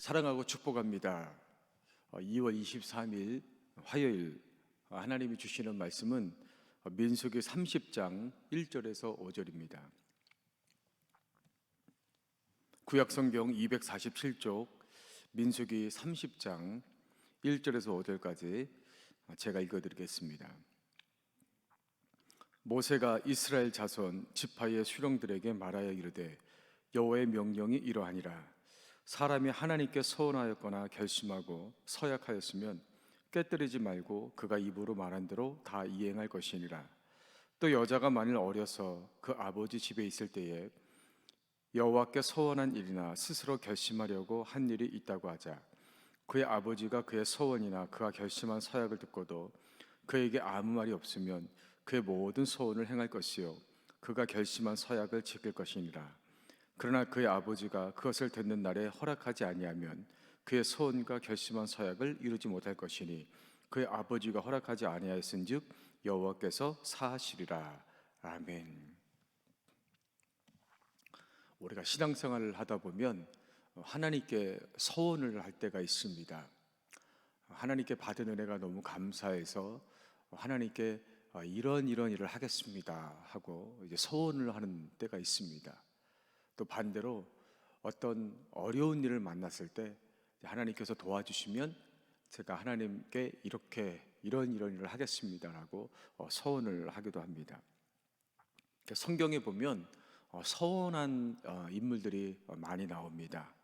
사랑하고 축복합니다. 2월 23일 화요일 하나님이 주시는 말씀은 민수기 30장 1절에서 5절입니다. 구약성경 247쪽 민수기 30장 1절에서 5절까지 제가 읽어드리겠습니다. 모세가 이스라엘 자손 지파의 수령들에게 말하여 이르되 여호와의 명령이 이러하니라. 사람이 하나님께 서원하였거나 결심하고 서약하였으면 깨뜨리지 말고 그가 입으로 말한 대로 다 이행할 것이니라. 또 여자가 만일 어려서 그 아버지 집에 있을 때에 여호와께 서원한 일이나 스스로 결심하려고 한 일이 있다고 하자. 그의 아버지가 그의 서원이나 그가 결심한 서약을 듣고도 그에게 아무 말이 없으면 그의 모든 서원을 행할 것이요 그가 결심한 서약을 지킬 것이니라. 그러나 그의 아버지가 그것을 듣는 날에 허락하지 아니하면 그의 서원과 결심한 서약을 이루지 못할 것이니 그의 아버지가 허락하지 아니하였은즉 여호와께서 사하시리라. 아멘. 우리가 신앙생활을 하다 보면 하나님께 서원을 할 때가 있습니다. 하나님께 받은 은혜가 너무 감사해서 하나님께 이런 일을 하겠습니다 하고 이제 서원을 하는 때가 있습니다. 또 반대로 어떤 어려운 일을 만났을 때 하나님께서 도와주시면 제가 하나님께 이런 일을 하겠습니다라고 서원을 하기도 합니다. 성경에 보면 서원한 인물들이 많이 나옵니다.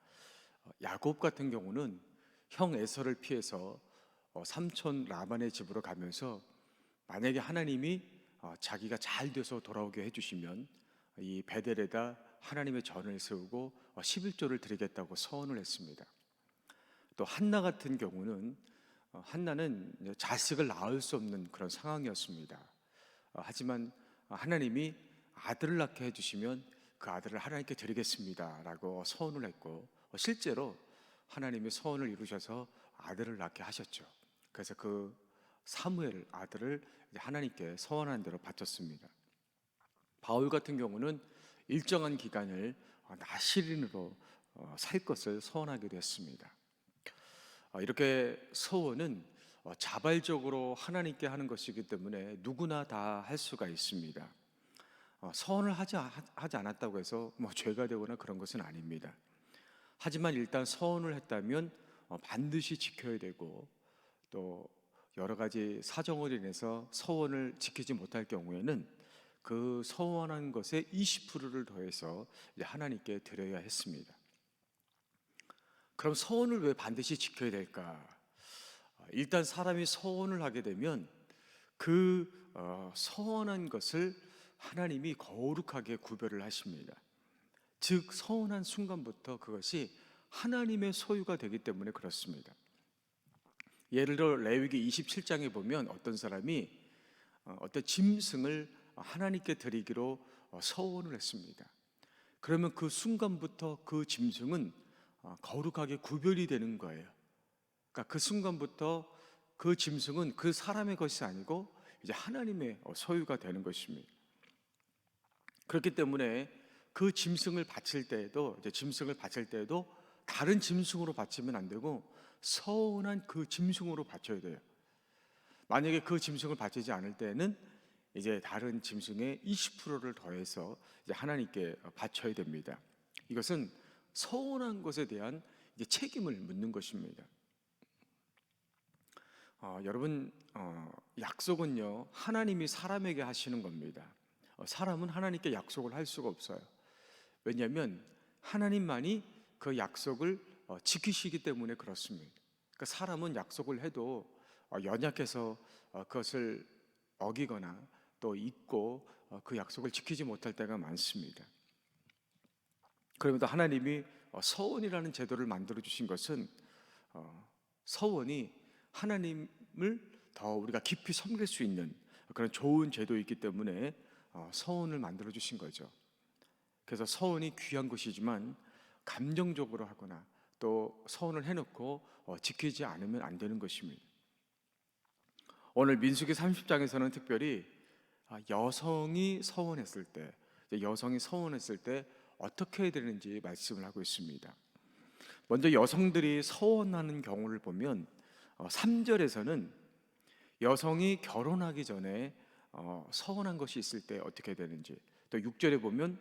야곱 같은 경우는 형 에서를 피해서 삼촌 라반의 집으로 가면서 만약에 하나님이 자기가 잘 돼서 돌아오게 해주시면 이 베델에다 하나님의 전을 세우고 11조를 드리겠다고 서원을 했습니다. 또 한나 같은 경우는 한나는 자식을 낳을 수 없는 그런 상황이었습니다. 하지만 하나님이 아들을 낳게 해주시면 그 아들을 하나님께 드리겠습니다 라고 서원을 했고 실제로 하나님이 서원을 이루셔서 아들을 낳게 하셨죠. 그래서 그 사무엘 아들을 하나님께 서원한 대로 바쳤습니다. 바울 같은 경우는 일정한 기간을 나시린으로 살 것을 서원하기도 했습니다. 이렇게 서원은 자발적으로 하나님께 하는 것이기 때문에 누구나 다 할 수가 있습니다. 서원을 하지 않았다고 해서 죄가 되거나 그런 것은 아닙니다. 하지만 일단 서원을 했다면 반드시 지켜야 되고 또 여러 가지 사정으로 인해서 서원을 지키지 못할 경우에는 그 서원한 것의 20%를 더해서 하나님께 드려야 했습니다. 그럼 서원을 왜 반드시 지켜야 될까? 일단 사람이 서원을 하게 되면 그 서원한 것을 하나님이 거룩하게 구별을 하십니다. 즉 서원한 순간부터 그것이 하나님의 소유가 되기 때문에 그렇습니다. 예를 들어 레위기 27장에 보면 어떤 사람이 어떤 짐승을 하나님께 드리기로 서원을 했습니다. 그러면 그 순간부터 그 짐승은 거룩하게 구별이 되는 거예요. 그러니까 그 순간부터 그 짐승은 그 사람의 것이 아니고 이제 하나님의 소유가 되는 것입니다. 그렇기 때문에 그 짐승을 바칠 때에도 다른 짐승으로 바치면 안 되고 서운한 그 짐승으로 바쳐야 돼요. 만약에 그 짐승을 바치지 않을 때는 이제 다른 짐승의 20%를 더해서 이제 하나님께 바쳐야 됩니다. 이것은 서운한 것에 대한 이제 책임을 묻는 것입니다. 여러분, 약속은요 하나님이 사람에게 하시는 겁니다. 사람은 하나님께 약속을 할 수가 없어요. 왜냐하면 하나님만이 그 약속을 지키시기 때문에 그렇습니다. 그러니까 사람은 약속을 해도 연약해서 그것을 어기거나 또 잊고 그 약속을 지키지 못할 때가 많습니다. 그럼에도 하나님이 서원이라는 제도를 만들어 주신 것은 서원이 하나님을 더 우리가 깊이 섬길 수 있는 그런 좋은 제도이기 때문에 서원을 만들어 주신 거죠. 그래서 서원이 귀한 것이지만 감정적으로 하거나 또 서원을 해놓고 지키지 않으면 안 되는 것입니다. 오늘 민수기 30장에서는 특별히 여성이 서원했을 때 어떻게 해야 되는지 말씀을 하고 있습니다. 먼저 여성들이 서원하는 경우를 보면 3절에서는 여성이 결혼하기 전에 서원한 것이 있을 때 어떻게 되는지, 또 6절에 보면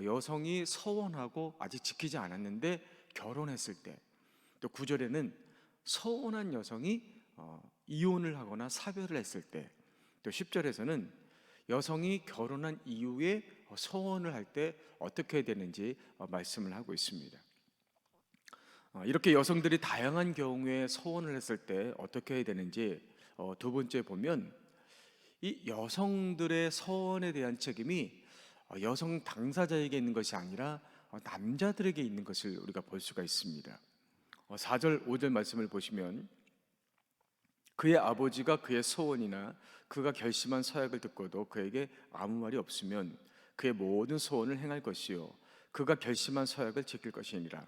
여성이 서원하고 아직 지키지 않았는데 결혼했을 때, 또 9절에는 서원한 여성이 이혼을 하거나 사별을 했을 때, 또 10절에서는 여성이 결혼한 이후에 서원을 할 때 어떻게 되는지 말씀을 하고 있습니다. 이렇게 여성들이 다양한 경우에 서원을 했을 때 어떻게 해야 되는지 두 번째 보면, 이 여성들의 서원에 대한 책임이 여성 당사자에게 있는 것이 아니라 남자들에게 있는 것을 우리가 볼 수가 있습니다. 4절 5절 말씀을 보시면, 그의 아버지가 그의 소원이나 그가 결심한 서약을 듣고도 그에게 아무 말이 없으면 그의 모든 소원을 행할 것이요 그가 결심한 서약을 지킬 것이니라.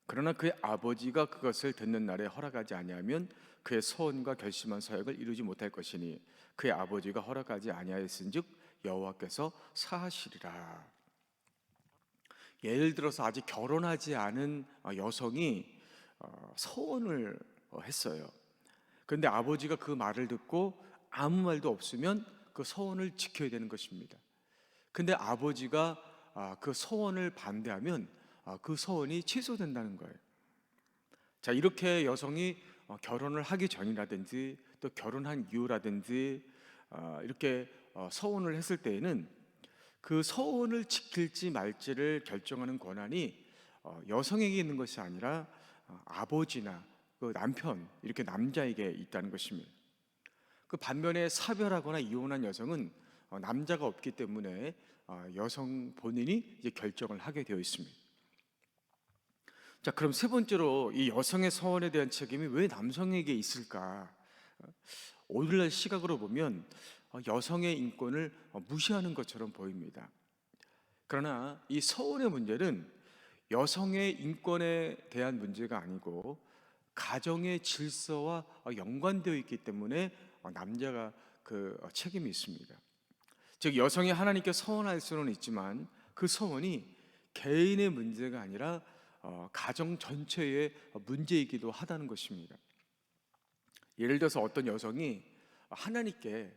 그러나 그의 아버지가 그것을 듣는 날에 허락하지 아니하면 그의 소원과 결심한 서약을 이루지 못할 것이니 그의 아버지가 허락하지 아니하였은즉 여호와께서 사하시리라. 예를 들어서 아직 결혼하지 않은 여성이 서원을 했어요. 그런데 아버지가 그 말을 듣고 아무 말도 없으면 그 서원을 지켜야 되는 것입니다. 근데 아버지가 그 서원을 반대하면 그 서원이 취소된다는 거예요. 자, 이렇게 여성이 결혼을 하기 전이라든지 또 결혼한 이후라든지 이렇게 서원을 했을 때에는 그 서원을 지킬지 말지를 결정하는 권한이 여성에게 있는 것이 아니라 아버지나 그 남편, 이렇게 남자에게 있다는 것입니다. 그 반면에 사별하거나 이혼한 여성은 남자가 없기 때문에 여성 본인이 이제 결정을 하게 되어 있습니다. 자, 그럼 세 번째로 이 여성의 서원에 대한 책임이 왜 남성에게 있을까? 오늘날 시각으로 보면 여성의 인권을 무시하는 것처럼 보입니다. 그러나 이 서원의 문제는 여성의 인권에 대한 문제가 아니고 가정의 질서와 연관되어 있기 때문에 남자가 그 책임이 있습니다. 즉 여성이 하나님께 서원할 수는 있지만 그 서원이 개인의 문제가 아니라 가정 전체의 문제이기도 하다는 것입니다. 예를 들어서 어떤 여성이 하나님께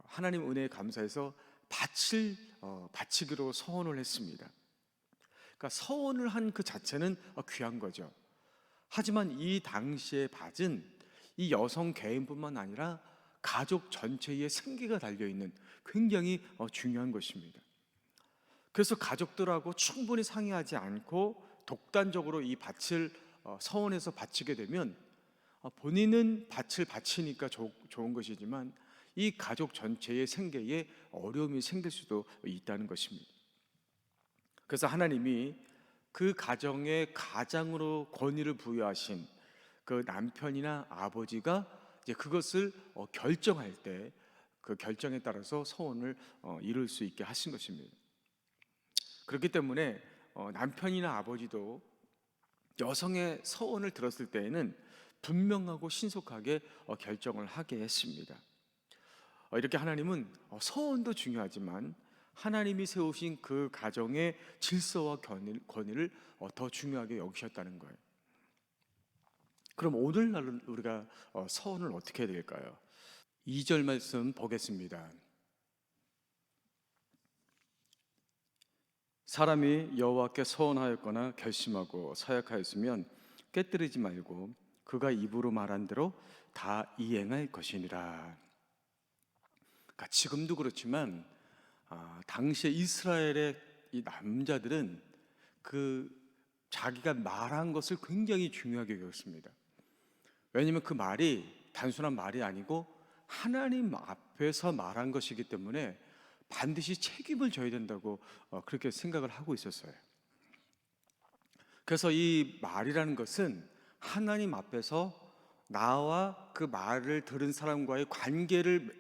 하나님 은혜에 감사해서 밭을 바치기로 서원을 했습니다. 그러니까 서원을 한 그 자체는 귀한 거죠. 하지만 이 당시의 밭은 이 여성 개인뿐만 아니라 가족 전체의 생계가 달려있는 굉장히 중요한 것입니다. 그래서 가족들하고 충분히 상의하지 않고 독단적으로 이 밭을 서원해서 바치게 되면 본인은 밭을 바치니까 좋은 것이지만 이 가족 전체의 생계에 어려움이 생길 수도 있다는 것입니다. 그래서 하나님이 그 가정의 가장으로 권위를 부여하신 그 남편이나 아버지가 이제 그것을 결정할 때 그 결정에 따라서 서원을 이룰 수 있게 하신 것입니다. 그렇기 때문에 남편이나 아버지도 여성의 서원을 들었을 때에는 분명하고 신속하게 결정을 하게 했습니다. 이렇게 하나님은 서원도 중요하지만 하나님이 세우신 그 가정의 질서와 권위를 더 중요하게 여기셨다는 거예요. 그럼 오늘날 우리가 서원을 어떻게 해야 될까요? 2절 말씀 보겠습니다. 사람이 여호와께 서원하였거나 결심하고 서약하였으면 깨뜨리지 말고 그가 입으로 말한 대로 다 이행할 것이니라. 그러니까 지금도 그렇지만 당시에 이스라엘의 이 남자들은 그 자기가 말한 것을 굉장히 중요하게 여겼습니다. 왜냐하면 그 말이 단순한 말이 아니고 하나님 앞에서 말한 것이기 때문에 반드시 책임을 져야 된다고 그렇게 생각을 하고 있었어요. 그래서 이 말이라는 것은 하나님 앞에서 나와 그 말을 들은 사람과의 관계를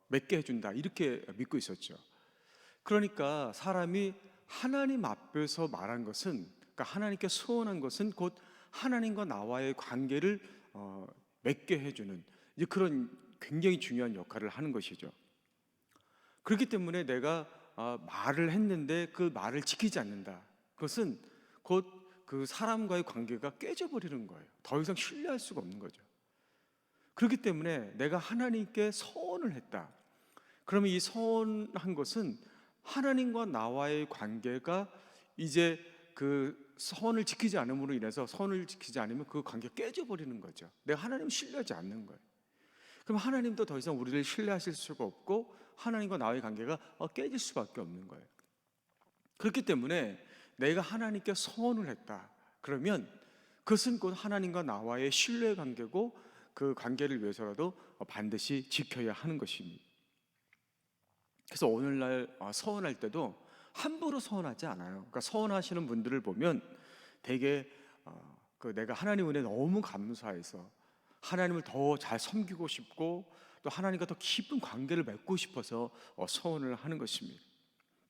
맺게 해준다, 이렇게 믿고 있었죠. 그러니까 사람이 하나님 앞에서 말한 것은, 그러니까 하나님께 소원한 것은 곧 하나님과 나와의 관계를 맺게 해주는 이제 그런 굉장히 중요한 역할을 하는 것이죠. 그렇기 때문에 내가 말을 했는데 그 말을 지키지 않는다, 그것은 곧 그 사람과의 관계가 깨져버리는 거예요. 더 이상 신뢰할 수가 없는 거죠. 그렇기 때문에 내가 하나님께 서원을 했다. 그러면 이 서원한 것은 하나님과 나와의 관계가 이제 그 서원을 지키지 않음으로 인해서, 서원을 지키지 않으면 그 관계가 깨져버리는 거죠. 내가 하나님을 신뢰하지 않는 거예요. 그럼 하나님도 더 이상 우리를 신뢰하실 수가 없고 하나님과 나의 관계가 깨질 수밖에 없는 거예요. 그렇기 때문에 내가 하나님께 서원을 했다. 그러면 그것은 곧 하나님과 나와의 신뢰 관계고 그 관계를 위해서라도 반드시 지켜야 하는 것입니다. 그래서 오늘날 서원할 때도 함부로 서원하지 않아요. 그러니까 서원하시는 분들을 보면 되게 내가 하나님 은혜 너무 감사해서 하나님을 더 잘 섬기고 싶고 또 하나님과 더 깊은 관계를 맺고 싶어서 서원을 하는 것입니다.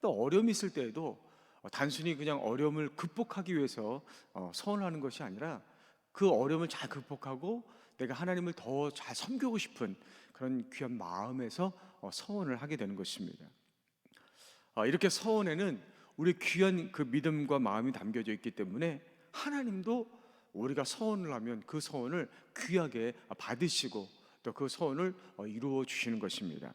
또 어려움이 있을 때에도 단순히 그냥 어려움을 극복하기 위해서 서원하는 것이 아니라 그 어려움을 잘 극복하고 내가 하나님을 더 잘 섬기고 싶은 그런 귀한 마음에서 서원을 하게 되는 것입니다. 이렇게 서원에는 우리 귀한 그 믿음과 마음이 담겨져 있기 때문에 하나님도 우리가 서원을 하면 그 서원을 귀하게 받으시고 또 그 서원을 이루어 주시는 것입니다.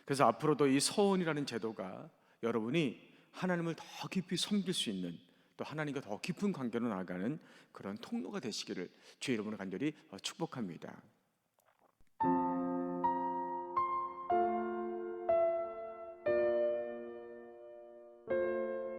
그래서 앞으로도 이 서원이라는 제도가 여러분이 하나님을 더 깊이 섬길 수 있는, 또 하나님과 더 깊은 관계로 나아가는 그런 통로가 되시기를 주의 이름으로 간절히 축복합니다.